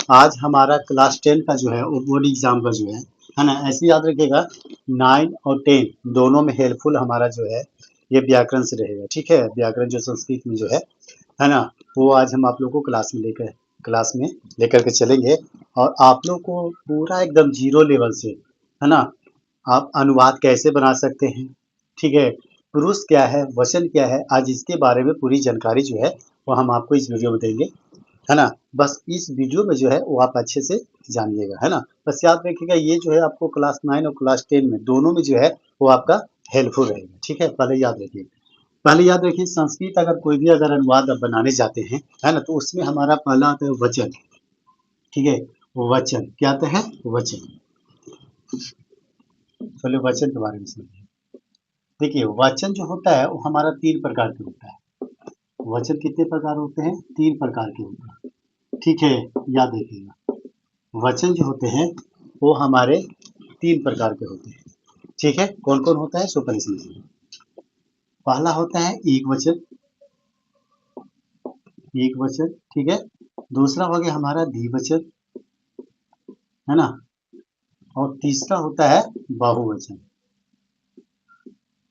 आज हमारा क्लास 10 का जो है वो बोर्ड एग्जाम का जो है ना, ऐसे याद रखिएगा 9 और 10 दोनों में हेल्पफुल हमारा जो है ये व्याकरण से रहेगा। ठीक है, व्याकरण जो संस्कृत में जो है ना, वो आज हम आप लोग को क्लास में लेकर के चलेंगे और आप लोग को पूरा एकदम जीरो लेवल से, है ना, आप अनुवाद कैसे बना सकते हैं, ठीक है, पुरुष क्या है, वचन क्या है, आज इसके बारे में पूरी जानकारी जो है वो हम आपको इस वीडियो में देंगे, है ना। बस इस वीडियो में जो है वो आप अच्छे से जानिएगा, है ना। बस याद रखिएगा ये जो है आपको क्लास 9 और क्लास 10 में दोनों में जो है वो आपका हेल्पफुल रहेगा। ठीक है, पहले याद रखिए संस्कृत अगर कोई भी अगर अनुवाद आप बनाने जाते हैं, है ना, तो उसमें हमारा पहला आता है वचन। ठीक है, वचन क्या आता है, वचन। चलिए वचन के बारे में समझिए। देखिए वचन जो होता है वो हमारा 3 प्रकार के होता है। वचन कितने प्रकार होते हैं, 3 प्रकार के होते हैं। ठीक है, याद रखिएगा वचन जो होते हैं वो हमारे 3 प्रकार के होते हैं। ठीक है, कौन कौन होता है सो पहले समझिए। पहला होता है एक वचन, एक वचन। ठीक है, दूसरा हो गया हमारा द्विवचन, है ना, और तीसरा होता है बहुवचन,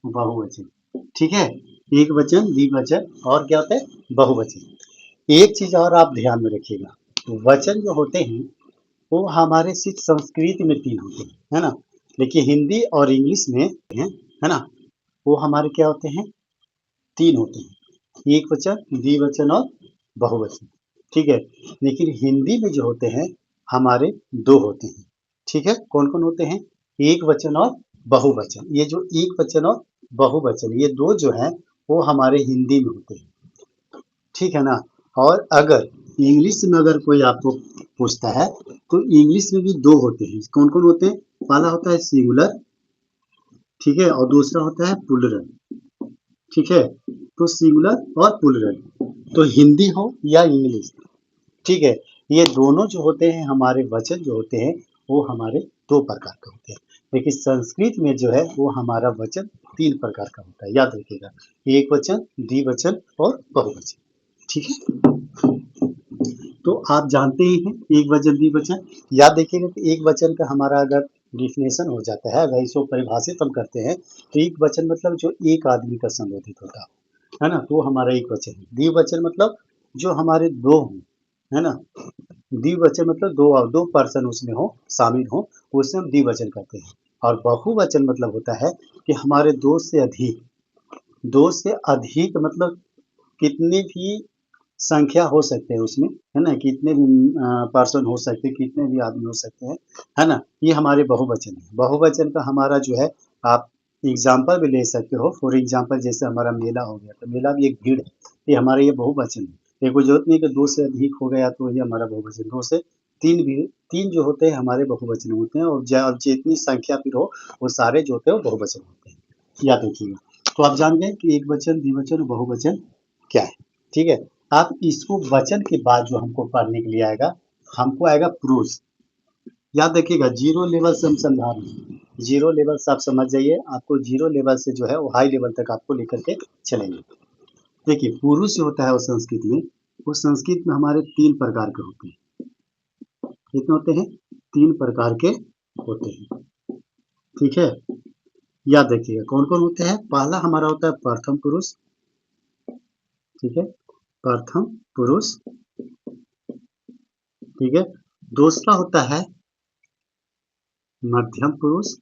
बहुवचन। ठीक है, एक वचन, द्विवचन और क्या होता है, बहुवचन। एक चीज और आप ध्यान में रखिएगा, वचन जो होते हैं वो हमारे सिर्फ संस्कृत में 3 होते हैं, है ना, देखिए हिंदी और इंग्लिश में है ना, वो हमारे क्या होते हैं, 3 होते हैं, एक वचन, द्विवचन और बहुवचन। ठीक है, लेकिन हिंदी में जो होते हैं हमारे 2 होते हैं। ठीक है, कौन कौन होते हैं, एक वचन और बहुवचन। ये जो एक वचन और बहुवचन ये 2 जो है वो हमारे हिंदी में होते हैं। ठीक है ना, और अगर इंग्लिश में अगर कोई आपको पूछता है तो इंग्लिश में भी 2 होते हैं। कौन कौन होते हैं, पहला होता है सिंगुलर, ठीक है, और दूसरा होता है प्लूरल। ठीक है, तो सिंगुलर और प्लूरल, तो हिंदी हो या इंग्लिश, ठीक है, ये दोनों जो होते हैं हमारे वचन जो होते हैं वो हमारे 2 प्रकार के होते हैं। लेकिन संस्कृत में जो है वो हमारा वचन 3 प्रकार का होता है, याद रखिएगा, एक वचन, द्विवचन और बहुवचन। ठीक है, तो आप जानते ही हैं एक वचन द्विवचन। याद रखिएगा कि एक वचन का हमारा अगर डिफिनेशन हो जाता है, अगर इसको परिभाषित हम करते हैं तो एक वचन मतलब जो एक आदमी का संबोधित होता है ना, तो हमारा एक वचन है। द्विवचन मतलब जो हमारे 2 हों, है ना, द्विवचन मतलब दो पर्सन उसमें हो, शामिल हो, उसे हम द्विवचन कहते हैं। और बहुवचन मतलब होता है कि हमारे 2 से अधिक, 2 से अधिक मतलब कितनी भी संख्या हो सकते हैं उसमें, है ना, कितने भी पर्सन हो सकते हैं, कितने भी आदमी हो सकते हैं, है ना, ये हमारे बहुवचन है। बहुवचन का हमारा जो है आप एग्जाम्पल भी ले सकते हो, फॉर एग्जाम्पल जैसे हमारा मेला हो गया, तो मेला भी एक भीड़ है, ये हमारा ये बहुवचन है। ये कोई जरूरत नहीं कि 2 से अधिक हो गया तो ये हमारा बहुवचन, 2 से 3 भी, 3 जो होते हैं हमारे बहुवचन होते हैं, और जितनी संख्या फिर हो वो सारे जो होते हैं वो बहुवचन होते हैं, याद रखिएगा। तो आप जान गए कि एक वचन, द्विवचन और बहुवचन क्या है। ठीक है, आप इसको वचन के बाद जो हमको पढ़ने के लिए आएगा, हमको आएगा पुरुष। याद रखिएगा जीरो लेवल से हम समझा रहे हैं, जीरो लेवल से आप समझ जाइए, आपको जीरो लेवल से जो है वो हाई लेवल तक आपको लेकर के चलेंगे। देखिए पुरुष जो होता है वो संस्कृत में, वो संस्कृत में हमारे 3 प्रकार के होते हैं। कितने होते हैं, 3 प्रकार के होते हैं। ठीक है, याद रखिएगा कौन कौन होते हैं। पहला हमारा होता है प्रथम पुरुष, ठीक है, प्रथम पुरुष। ठीक है, दूसरा होता है मध्यम पुरुष,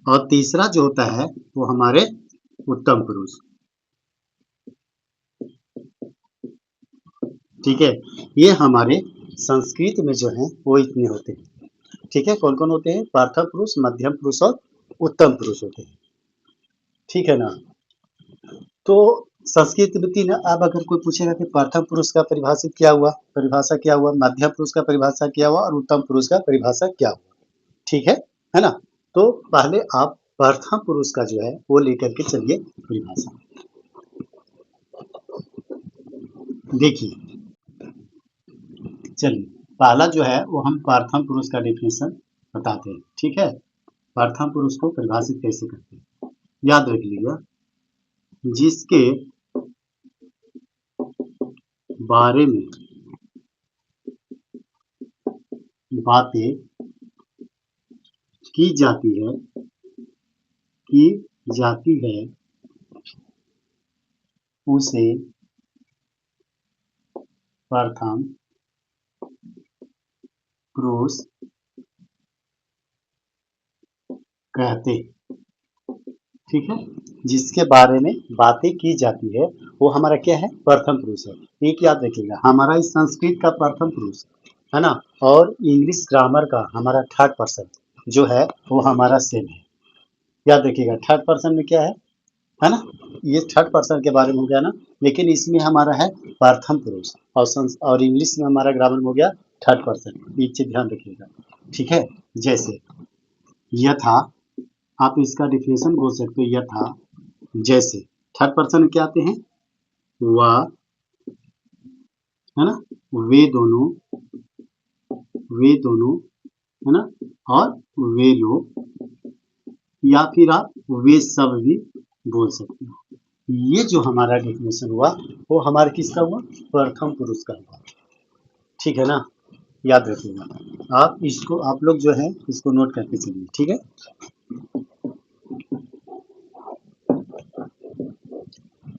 और तीसरा जो होता है वो हमारे उत्तम पुरुष। ठीक है, ये हमारे संस्कृत में जो है वो इतने होते हैं। ठीक है, कौन कौन होते हैं, प्रथम पुरुष, मध्यम पुरुष और उत्तम पुरुष होते हैं। ठीक है ना, तो संस्कृत में 3। अब अगर कोई पूछेगा कि प्रथम पुरुष का परिभाषित क्या हुआ, परिभाषा क्या हुआ, मध्यम पुरुष का परिभाषा क्या हुआ और उत्तम पुरुष का परिभाषा क्या हुआ, ठीक है ना, तो पहले आप प्रथम पुरुष का जो है वो लेकर के चलिए परिभाषा। देखिए चलिए, पहला जो है वो हम प्रथम पुरुष का डेफिनेशन बताते हैं। ठीक है, प्रथम पुरुष को परिभाषित कैसे करते हैं, याद रख लीजिएगा, जिसके बारे में बातें की जाती है की जाती है उसे प्रथम पुरुष कहते हैं। ठीक है, जिसके बारे में बातें की जाती है वो हमारा क्या है, प्रथम पुरुष है। एक याद रखिएगा, हमारा इस संस्कृत का प्रथम पुरुष है ना, और इंग्लिश ग्रामर का हमारा थर्ड पर्सन जो है वो हमारा सेम है। याद रखिएगा, थर्ड पर्सन में क्या है ना, ये थर्ड पर्सन के बारे में हो गया ना, लेकिन इसमें हमारा है प्रथम पुरुष, और इंग्लिश में हमारा ग्रामर में हो गया थर्ड पर्सन। ये चीज ध्यान रखिएगा। ठीक है, जैसे यथा, आप इसका डिफिनेशन बोल सकते हो, यथा जैसे। थर्ड पर्सन क्या आते हैं, वह, है ना, वे दोनों, वे दोनों, है ना, और वे लोग, या फिर आप वे सब भी बोल सकते हो। ये जो हमारा डेफिनेशन हुआ वो हमारा किसका हुआ, प्रथम पुरुष का हुआ। ठीक है ना, याद रखिएगा। आप इसको, आप लोग जो है इसको नोट करके चलिए। ठीक है,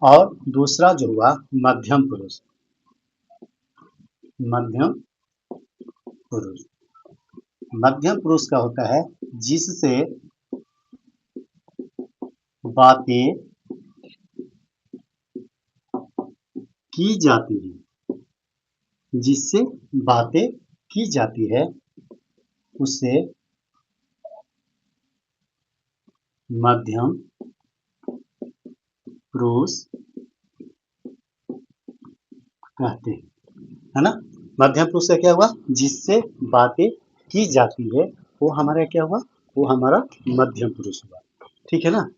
और दूसरा जो हुआ मध्यम पुरुष, मध्यम पुरुष। मध्यम पुरुष का होता है जिससे बातें की जाती है, जिससे बातें की जाती है उसे मध्यम पुरुष कहते हैं, है ना। मध्यम पुरुष का क्या हुआ, जिससे बातें की जाती है वो हमारा क्या हुआ, वो हमारा मध्यम पुरुष हुआ। ठीक है ना,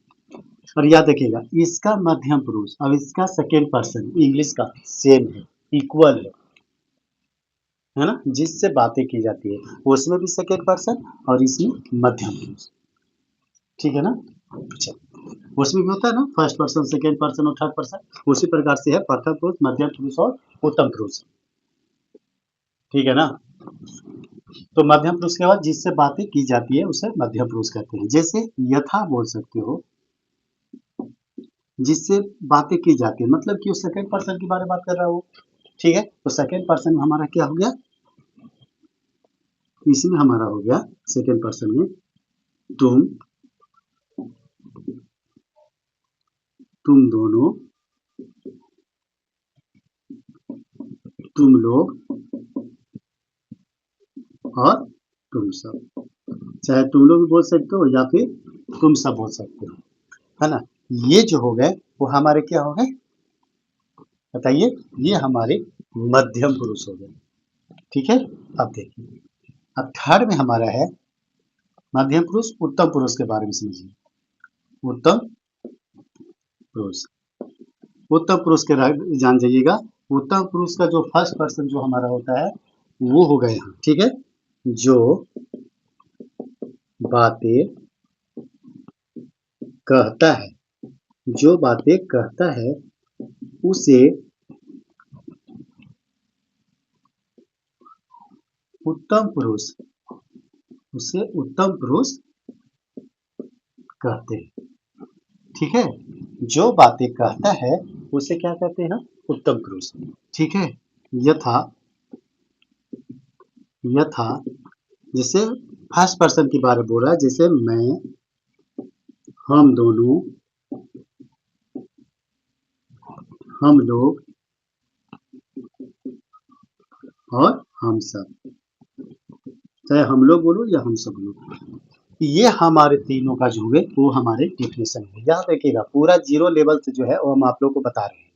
और याद रखिएगा इसका मध्यम पुरुष और इसका सेकेंड पर्सन इंग्लिश का सेम है, इक्वल है ना, जिससे बातें की जाती है उसमें भी सेकेंड पर्सन और इसमें मध्यम पुरुष। ठीक है ना, अच्छा, उसमें भी होता है ना फर्स्ट पर्सन, सेकेंड पर्सन और थर्ड पर्सन, उसी प्रकार से है प्रथम पुरुष, मध्यम पुरुष और उत्तम पुरुष। ठीक है ना, तो मध्यम पुरुष के बाद जिससे बातें की जाती है उसे मध्यम पुरुष कहते हैं। जैसे यथा बोल सकते हो, जिससे बातें की जाती है, मतलब कि वो सेकेंड पर्सन के बारे में बात कर रहा हो। ठीक है, तो सेकेंड पर्सन में हमारा क्या हो गया, इसमें हमारा हो गया सेकेंड पर्सन में तुम दोनों, तुम लोग और तुम सब। चाहे तुम लोग भी बोल सकते हो या फिर तुम सब बोल सकते हो, है ना। ये जो हो गए वो हमारे क्या हो गए, बताइए, ये हमारे मध्यम पुरुष हो गए। ठीक है, अब देखिए, अब थर्ड में हमारा है मध्यम पुरुष उत्तम पुरुष के बारे में समझिए। उत्तम पुरुष, उत्तम पुरुष के जान जाइएगा। उत्तम पुरुष का जो फर्स्ट पर्सन जो हमारा होता है वो हो गए यहाँ। ठीक है, जो बातें कहता है, जो बातें कहता है उसे उत्तम पुरुष, उसे उत्तम पुरुष कहते हैं। ठीक है, जो बातें कहता है उसे क्या कहते हैं, उत्तम पुरुष। ठीक है, यथा, यथा जैसे फर्स्ट पर्सन के बारे में बोल रहा है, जैसे मैं, हम दोनों, हम लोग और हम सब। चाहे हम लोग बोलो या हम सब बोलो, ये हमारे तीनों का जो है वो हमारे डेफिनेशन है। याद रखिएगा, पूरा जीरो लेवल से जो है वो हम आप लोग को बता रहे हैं।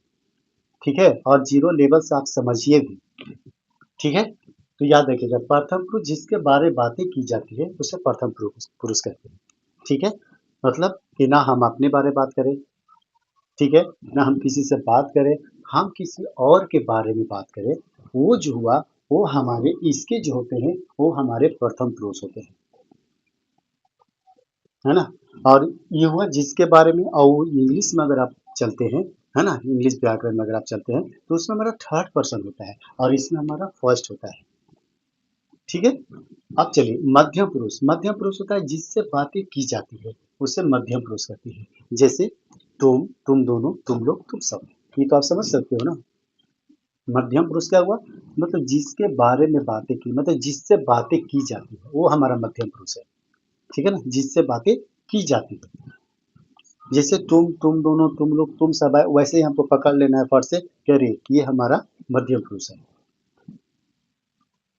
ठीक है, और जीरो लेवल से आप समझिए भी। ठीक है, तो याद रखिएगा, प्रथम पुरुष जिसके बारे में बातें की जाती है उसे प्रथम पुरुष पुरुष कहते हैं। ठीक है, मतलब कि ना हम अपने बारे में बात करें, ठीक है, ना हम किसी से बात करें, हम किसी और के बारे में बात करें, वो जो हुआ वो हमारे इसके जो होते हैं वो हमारे प्रथम पुरुष होते हैं, है ना। और ये हुआ जिसके बारे में, और इंग्लिश में अगर आप चलते हैं है ना, इंग्लिश व्याकरण में अगर आप चलते हैं तो उसमें हमारा थर्ड पर्सन होता है और इसमें हमारा फर्स्ट होता है। ठीक है, अब चलिए मध्यम पुरुष होता है जिससे बातें की जाती है, उसे मध्यम पुरुष कहते हैं। जैसे तुम दोनों, तुम लोग, तुम सब, ये तो आप समझ सकते हो ना। मध्यम पुरुष क्या हुआ, मतलब जिसके बारे में बातें की, मतलब जिससे बातें की जाती है वो हमारा मध्यम पुरुष है। ठीक है ना, जिससे बातें की जाती है। जैसे तुम दोनों, तुम लोग, तुम सब है, वैसे ही हमको पकड़ लेना है फट से कि अरे ये हमारा मध्यम पुरुष है।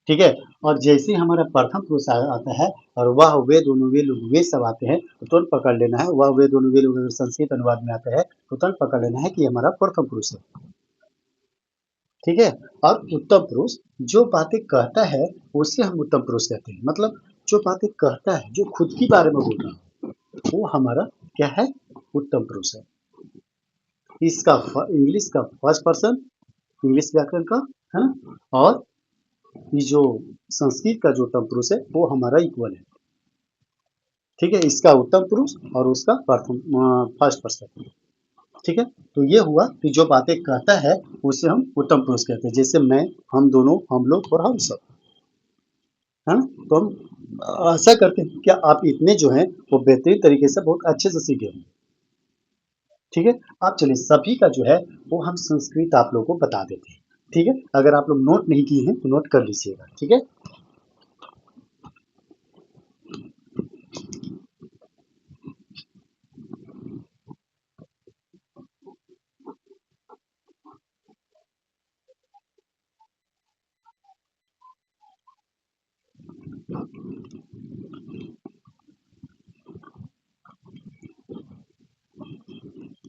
ठीक है, और जैसे ही हमारा प्रथम पुरुष आता है और वह वे दोनों वे लोग वे सब आते हैं तो तुरंत पकड़ लेना है, वह वे दोनों वे लोग अगर संस्कृत अनुवाद में आता है तो तुरंत पकड़ लेना है कि ये हमारा प्रथम पुरुष है। ठीक है, और उत्तम पुरुष जो बातें कहता है उसे हम उत्तम पुरुष कहते हैं। मतलब जो बातें कहता है, जो खुद के बारे में बोल रहा है, वो हमारा क्या है, उत्तम पुरुष है। इसका इंग्लिश का फर्स्ट पर्सन, इंग्लिश व्याकरण का, है ना, और ये जो संस्कृत का जो उत्तम पुरुष है वो हमारा इक्वल है। ठीक है, इसका उत्तम पुरुष और उसका प्रथम फर्स्ट पर्सन। ठीक है, तो ये हुआ कि जो बातें कहता है उसे हम उत्तम पुरुष कहते हैं। जैसे मैं, हम दोनों, हम लोग और हम सब, है ना। तो हम आशा करते हैं कि आप इतने जो हैं वो बेहतरीन तरीके से बहुत अच्छे से सीखे होंगे। ठीक है, अब चलिए सभी का जो है वो हम संस्कृत आप लोगों को बता देते हैं। ठीक है, अगर आप लोग नोट नहीं किए हैं तो नोट कर लीजिएगा। ठीक है,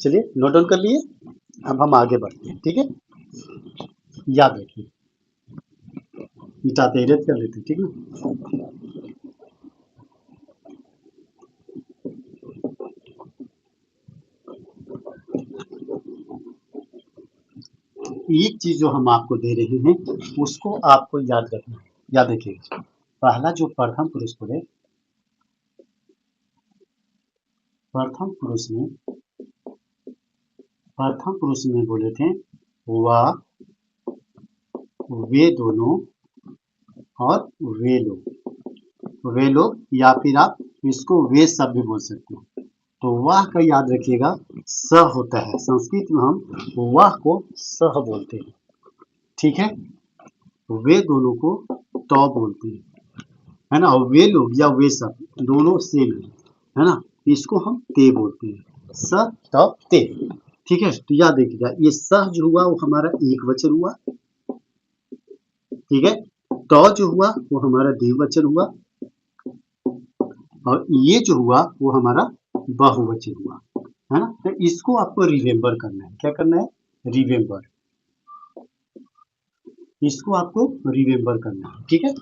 चलिए नोट डाउन कर लिए। अब हम आगे बढ़ते हैं। ठीक है, याद रखिए, मिटाते इरेज कर लेते हैं। ठीक है, एक चीज जो हम आपको दे रहे हैं उसको आपको याद रखना है। याद रखिए, पहला जो प्रथम पुरुष में बोले थे वह, वे दोनों और वे लोग या फिर आप इसको वे सब भी बोल सकते हो। तो वह का याद रखिएगा, स होता है। संस्कृत में हम वह को सह बोलते हैं। ठीक है, वे दोनों को तो बोलते हैं, है ना, और वे लोग या वे सब दोनों सेम है ना, इसको हम ते बोलते हैं। स त ते। ठीक है, तो याद रखिएगा, ये सह जो हुआ वो हमारा एक वचन हुआ। ठीक है, तो जो हुआ वो हमारा द्विवचन हुआ और ये जो हुआ वो हमारा बहुवचन हुआ। है ना, तो इसको आपको रिमेम्बर करना है। क्या करना है, रिमेम्बर, इसको आपको रिमेम्बर करना है। ठीक है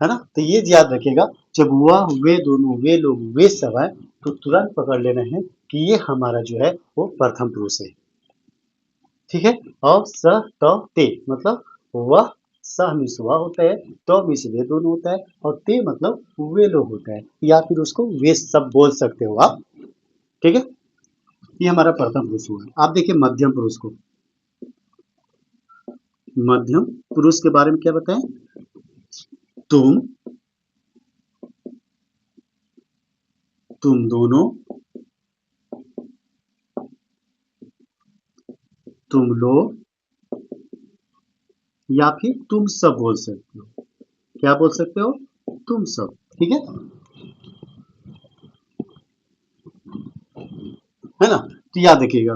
ना, तो ये याद रखिएगा, जब वह वे दोनों वे लोग वे सब है तो तुरंत पकड़ लेना है कि ये हमारा जो है वो प्रथम पुरुष है। ठीक है, और स त ते मतलब वह, सह मिस वह होता है, तो मिस वे दोनों होता है, और ते मतलब वे लोग होता है, या फिर उसको वे सब बोल सकते हो आप। ठीक है, ये हमारा प्रथम पुरुष हुआ। आप देखिए मध्यम पुरुष को, मध्यम पुरुष के बारे में क्या बताएं, तुम, तुम दोनों, तुम लोग, या फिर तुम सब बोल सकते हो। क्या बोल सकते हो, तुम सब। ठीक है ना, तो याद रखिएगा,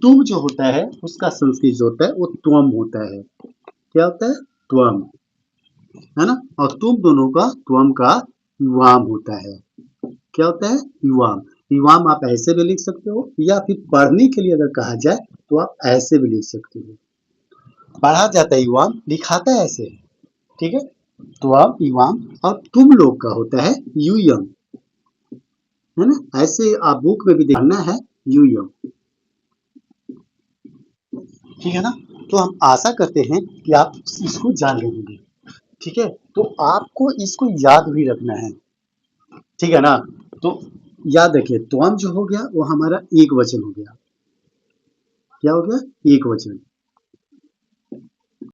तुम जो होता है उसका संस्कृत जो होता है वो त्वम होता है। क्या होता है, त्वम, है ना, और तुम दोनों का त्वम का युवाम होता है। क्या होता है, युवाम। युवाम आप ऐसे भी लिख सकते हो, या फिर पढ़ने के लिए अगर कहा जाए तो आप ऐसे भी लिख सकते हो। पढ़ा जाता है युवाम, लिखाता है ऐसे। ठीक है, त्वम युवाम, और तुम लोग का होता है यूयम, है ना, ऐसे आप बुक में भी देखना है, यूयम। ठीक है ना, तो हम आशा करते हैं कि आप इसको जान रहे होंगे। ठीक है, तो आपको इसको याद भी रखना है। ठीक है ना, तो याद रखिए त्वम जो हो गया वो हमारा एक वचन हो गया। क्या हो गया? एक वचन।